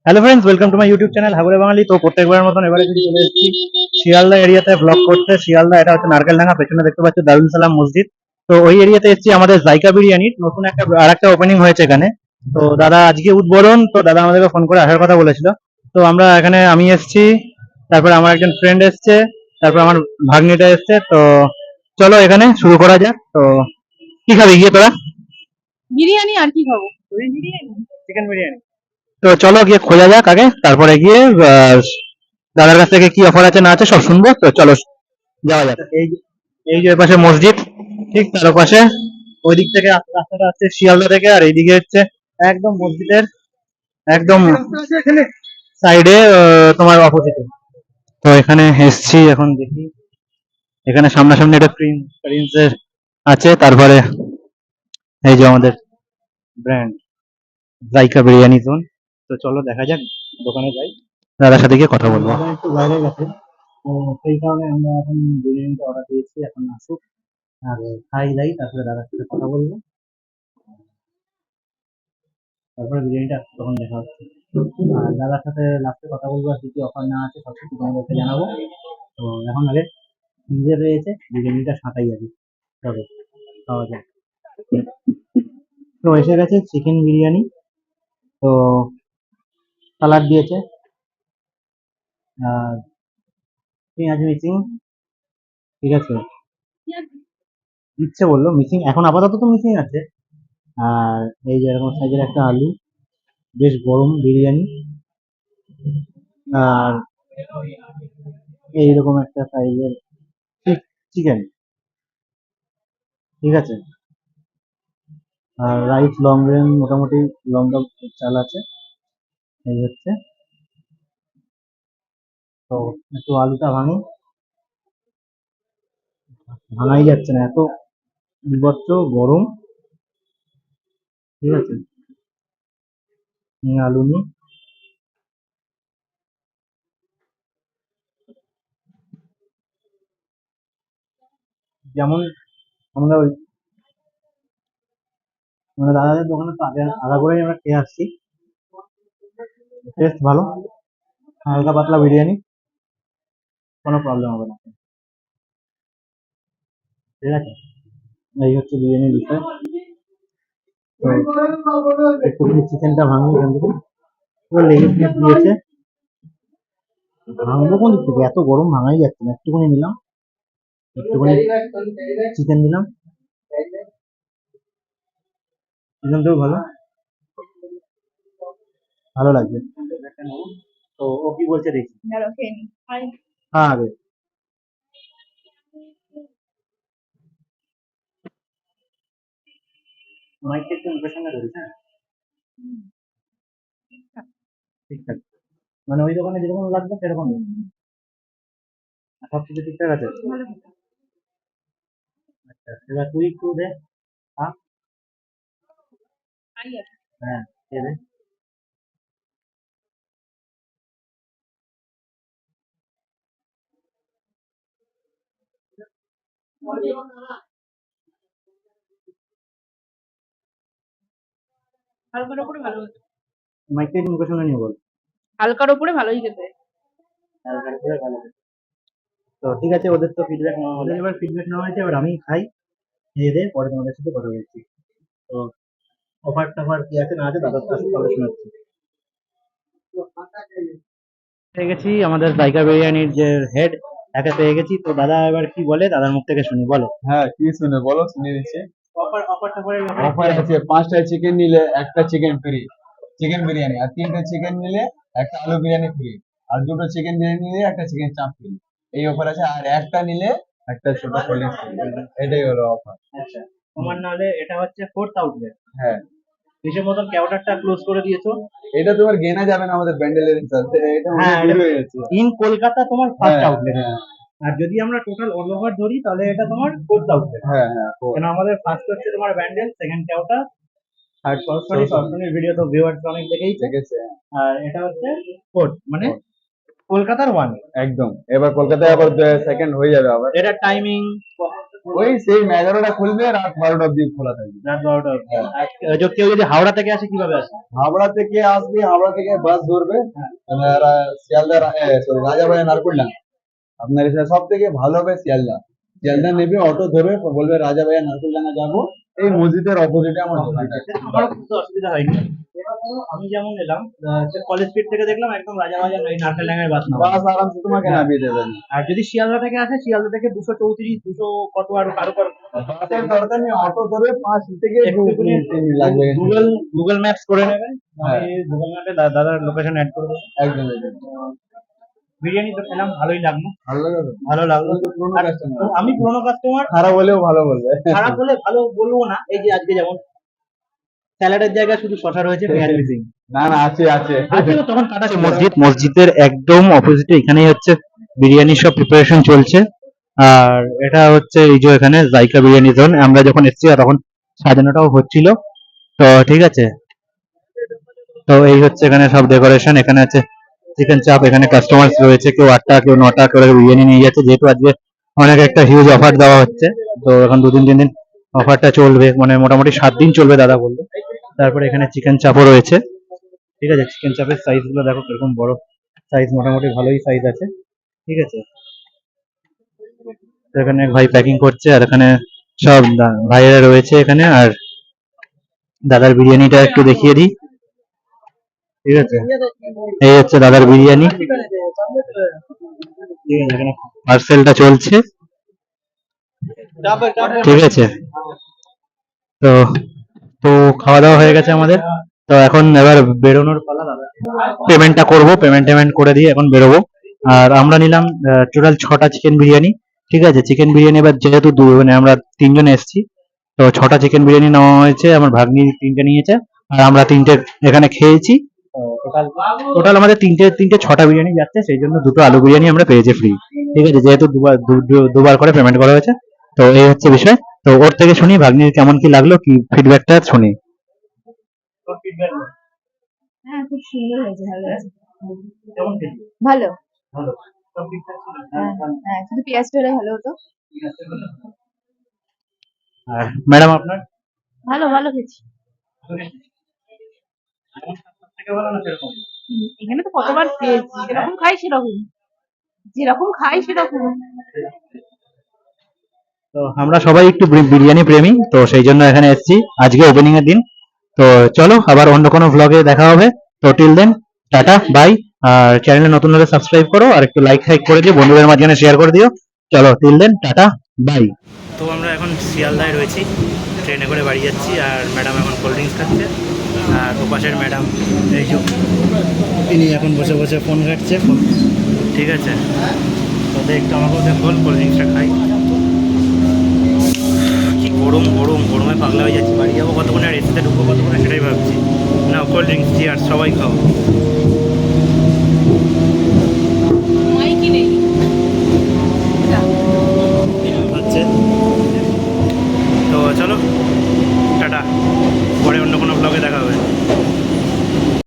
Hello friends, welcome to my YouTube channel Hagure Bangali. তো প্রত্যেকবারের মতন এবারে কিন্তু চলে এসেছি শিয়ালদা এরিয়াতে ব্লগ করতে। শিয়ালদা, এটা হচ্ছে নারকেলডাঙ্গা, পেছনে দেখতে পাচ্ছি দারুল সালাম মসজিদ। তো ওই এরিয়াতে এসেছি, আমাদের জাইকা বিরিয়ানির নতুন একটা ওপেনিং হয়েছে এখানে। তো দাদা আজকে উদ্বোধন, তো দাদা আমাদেরকে ফোন করে আসার কথা বলেছিল। তো আমরা এখানে, আমি এসেছি, তারপরে আমার একজন ফ্রেন্ড এসছে, তারপর আমার ভাগ্নিটা এসছে। তো চলো এখানে শুরু করা যাক। তো কি খাবি গিয়ে তোরা? বিরিয়ানি আর কি খাবো? চিকেন বিরিয়ানি। তো চলো গিয়ে খোঁজা যাক আগে, তারপরে গিয়ে দাদার কাছ থেকে কি অফার আছে না আছে সব শুনবো। তো চলো যাওয়া যাক। এই যে পাশে মসজিদ, ঠিক তার পাশে ওই দিক থেকে রাস্তাটা আসছে শিয়ালদা থেকে, আর এইদিকে হচ্ছে একদম মসজিদের একদম সাইডে, তোমার অপোজিটে। তো এখানে এসছি, এখন দেখি এখানে সামনাসামনি একটা প্রিন্সের আছে, তারপরে এই যে আমাদের ব্র্যান্ড জাইকা বিরিয়ানি জোন। তো চলো দেখা যাক, দোকানে যাই, দাদার সাথে গিয়ে কথা বলবো। দাদা একটু বাইরে গেছে, তো সেই কারণে আমরা এখন বিরিয়ানিটা অর্ডার দিয়েছি, এখন আসুক আর খাই দাই, তারপরে দাদার সাথে কথা বলবো, তারপরে বিরিয়ানিটা তখন দেখা হচ্ছে। আর দাদার সাথে লাস্টে কথা বলবো, আর কি কি অফার না আছে সব কিছু তোমাদেরকে জানাবো। তো এখন আগে নিজে রয়েছে বিরিয়ানিটা সাঁতাই আগে, তবে খাওয়া যায়। তো এসে গেছে চিকেন বিরিয়ানি। তো সালাড দিয়েছে, আর পেঁয়াজ মিচিং, ঠিক আছে, দিচ্ছে বললো মিসিং, এখন আপাতত তো মিসিং আছে। আর এই যে এরকম সাইজের একটা আলু, বেশ গরম বিরিয়ানি। আর এইরকম একটা সাইজের চিকেন, ঠিক আছে। আর রাইস লং রেঞ্জ, মোটামুটি লঙ্কা চাল আছে, এই হচ্ছে। তো একটু আলুটা ভাঙাই যাচ্ছে না, এত বিভৎস গরম, ঠিক আছে। আলু নি, যেমন আমরা ওই মানে দাদাদের দোকানে তো আগে আলাদা করেই আমরা খেয়ে আসছি, টেস্ট ভালো, হালকা পাতলা বিরিয়ানি, কোনো প্রবলেম হবে না, ঠিক আছে। এই হচ্ছে বিরিয়ানির বিষয়। তো একটুখানি চিকেনটা ভাঙবো এখান থেকে, পুরো লেগ পিস দিয়েছে, ভাঙবো কোন দিক থেকে, এত গরম ভাঙাই যাচ্ছে না। একটুখানি নিলাম, একটুখানি চিকেন দিলাম, চিকেনটাও ভালো, ভালো লাগবে। তো ও কি বলছে দেখি। হ্যাঁ আগে মাইকটা একটু মুখের সামনে ধরিস, হ্যাঁ ঠিকঠাক, মানে ওই দোকানে যেরকম লাগবে সেরকম সব কিছু ঠিকঠাক আছে। আচ্ছা, এবার তুই একটু দে। হ্যাঁ হ্যাঁ, দে দে। হালকার উপরে ভালো হতো। মাইকটা একটু মুখের সামনে নিয়ে বল। হালকার উপরে ভালোই খেতে। হালকা করে ভালো। তো ঠিক আছে, ওদের তো ফিডব্যাক নেওয়া, ওদের এবার ফিডব্যাক নেওয়া হয়েছে, এবার আমি খাই, খেয়ে দে, পরে তোমাদের সাথে কথা বলছি। তো অফার টফার কি আছে না আছে দাদার কাছে তাহলে শোনাচ্ছি। পেয়ে গেছি আমাদের জায়গা বিরিয়ানির যে হেড, একে পেয়ে গেছি। তো দাদা এবার কি বলে, দাদার মুখ থেকে শুনি, বলো। হ্যাঁ, কি শুনে বলো, শুনে নিচ্ছি। অফার টফারের অফার আছে, 5টা চিকেন নিলে একটা চিকেন ফ্রি, চিকেন বিরিয়ানি। আর 3টে চিকেন নিলে একটা আলু বিরিয়ানি ফ্রি। আর 2টো চিকেন বিরিয়ানি নিলে একটা চিকেন চাপ ফ্রি। এই অফার আছে। আর একটা নিলে একটা ছোট কোল্ড ড্রিঙ্কস ফ্রি। এটাই হলো অফার। আচ্ছা, তোমার নাহলে এটা হচ্ছে ফোর্থ আউটলেট, হ্যাঁ, হিসেব মতন কেওটারটা ক্লোজ করে দিয়েছো। এটা তোমার গেনা যাবে না আমাদের ব্যান্ডেলের সাথে, এটা অনেক হ্যাঁ, দূর হয়ে যাচ্ছে। ইন কলকাতা তোমার ফার্স্ট হ্যাঁ আউটলেট। হ্যাঁ আর যদি আমরা টোটাল অল ওভার ধরি তাহলে এটা তোমার ফোর্থ আউটলেট। হ্যাঁ হ্যাঁ, কেন আমাদের ফার্স্ট হচ্ছে তোমার ব্যান্ডেল, সেকেন্ড কেওটা, থার্ড সরসরি। সরসরির ভিডিও তো ভিউয়ার্স অনেক দেখেইছে। দেখেছে। আর এটা হচ্ছে ফোর্থ, মানে কলকাতার ওয়ান। একদম, এবার কলকাতায় আবার সেকেন্ড হয়ে যাবে আবার। এটা টাইমিং ওই সেই 11টা খুলবে, রাত 12টা অব্দি খোলা থাকবে। রাত 12টা অবধি। আর কেউ যদি হাওড়া থেকে আসে কিভাবে আসে? হাওড়া থেকে আসবে, হাওড়া থেকে বাস ধরবে শিয়ালদা, সরি রাজাবাড়ি নারকুলডাঙ্গা। আপনার এখানে সব থেকে ভালো হবে শিয়ালদা। শিয়ালদা নেবে, অটো ধরবে, বলবে রাজাবাড়ি নারকুলডাঙ্গা যাবো, এই মসজিদের অপোজিটে আমার দোকান আছে। আমারও কিন্তু অসুবিধা হয়নি। আমি যেমন এলাম কলেজ স্ট্রিট থেকে দেখলাম একদম রাজাবাজার এই নারকেলডাঙ্গায় বাস নামাবো। বাস আরামসে তোমাকে নামিয়ে দেবেন। আর যদি শিয়ালদা থেকে আসে, শিয়ালদা থেকে 234 200 কত আরো বাসের দরকার নেই, অটো ধরবে 5 থেকে 2 মিনিট লাগবে। গুগল ম্যাপস করে নেবেন। হ্যাঁ। আমি গুগল ম্যাপে দাদার লোকেশন অ্যাড করে দেবো। একদম একদম। বিরিয়ানি তো খেলাম, ভালোই লাগলো। ভালো লাগে তো? ভালো লাগলো। তুমি তো পুরনো আর customer। আমি পুরোনো কাস্টমার, খারাপ হলেও ভালো বলবে। খারাপ হলে ভালো বলবো না। এই যে আজকে যেমন স্যালাডের জায়গায় শুধু শসা রয়েছে, পেঁয়াজ মিসিং। না না, আছে আছে। আজকে তখন কাটা ছিল। মসজিদের একদম অপোজিটে এখানেই হচ্ছে বিরিয়ানির সব প্রিপারেশন চলছে। আর এটা হচ্ছে এই যে এখানে জাইকা বিরিয়ানি জোন। আমরা যখন এসেছি তখন সাজানোটাও হচ্ছিল। তো ঠিক আছে, তো এই হচ্ছে এখানে সব ডেকোরেশন। এখানে আছে চিকেন চাপ, এখানে কাস্টমার রয়েছে, কেউ 8টা কেউ 9টা করে বিরিয়ানি নিয়ে যাচ্ছে। যেহেতু আজকে অনেক একটা হিউজ অফার দেওয়া হচ্ছে, তো এখন 2 দিন 3 দিন অফারটা চলবে, মানে মোটামুটি 7 দিন চলবে দাদা বললো। তারপরে এখানে চিকেন চাপও রয়েছে। ঠিক আছে, চিকেন চাপের সাইজ গুলো দেখো কিরকম বড় সাইজ, মোটামুটি ভালোই সাইজ আছে। ঠিক আছে, তো এখানে এক ভাই প্যাকিং করছে, আর এখানে সব ভাইয়েরা রয়েছে এখানে। আর দাদার বিরিয়ানিটা একটু দেখিয়ে দিই। ঠিক আছে, এই হচ্ছে দাদার বিরিয়ানি। ঠিক আছে, এখানে পার্সেলটা চলছে। ঠিক আছে, তো তো খাওয়া দাওয়া হয়ে গেছে আমাদের। তো এখন এবার বেরোনোর পালা দাদা। পেমেন্টটা করবো, পেমেন্ট করে দিয়ে এখন বেরোবো। আর আমরা নিলাম টোটাল 6টা চিকেন বিরিয়ানি। ঠিক আছে, চিকেন বিরিয়ানি এবার যেহেতু মানে আমরা 3 জন এসেছি, তো 6টা চিকেন বিরিয়ানি নেওয়া হয়েছে। আমার ভাগ্নি 3টে নিয়েছে, আর আমরা 3টে এখানে খেয়েছি। টোটাল আমাদের 6টা বিরিয়ানি যাচ্ছে, সেই জন্য 2টো আলু বিরিয়ানি আমরা পেয়েছি ফ্রি। ঠিক আছে, যেহেতু দুবার করে পেমেন্ট করা হয়েছে। তো এই হচ্ছে বিষয়। তো ওর থেকে শুনি ভাগ্নির কেমন কি লাগলো, কি ফিডব্যাকটা শুনি। হ্যাঁ, খুব সুন্দর হয়েছে, ভালো হয়েছে। কেমন খেলি? ভালো। ভালো, সব ঠিকঠাক ছিল? হ্যাঁ, হ্যাঁ, শুধু পেঁয়াজটা হলে ভালো হতো। আর ম্যাডাম আপনার? ভালো ভালো খেয়েছি। থেকে ভালো না সেরকম? এখানে তো কতবার খেয়েছি, যেরকম খাই সেরকম, যেরকম খাই সেরকম। তো আমরা সবাই একটু বিরিয়ানি প্রেমী, তো সেই জন্য এখানে এসেছি। আজকে ওপেনিং এর দিন। তো চলো আবার অন্য কোনো ভ্লগে দেখা হবে। তো টিল দেন, টাটা বাই। আর চ্যানেলে নতুন হলে সাবস্ক্রাইব করো, আর একটু লাইক করে দিও, বন্ধুদের মাঝখানে শেয়ার করে দিও। চলো টিল দেন, টাটা বাই। তো আমরা এখন শিয়ালদায় রয়েছি, ট্রেনে করে বাড়ি যাচ্ছি। আর ম্যাডাম এখন কোল্ড ড্রিঙ্কস খাচ্ছে। আর ওপাশের ম্যাডাম এই যে তিনি এখন বসে বসে ফোন ঘাটছে। ঠিক আছে, তো একটু আমাকেও দেখুন, কোল্ড ড্রিঙ্কসটা খাই। কি গরমে পাগলা হয়ে যাচ্ছি। বাড়ি যাবো কতক্ষণে, আর এসিতে ঢুকবো কতক্ষণে সেটাই ভাবছি। না, কোল্ড ড্রিঙ্কস, চিয়ার্স, সবাই খাও।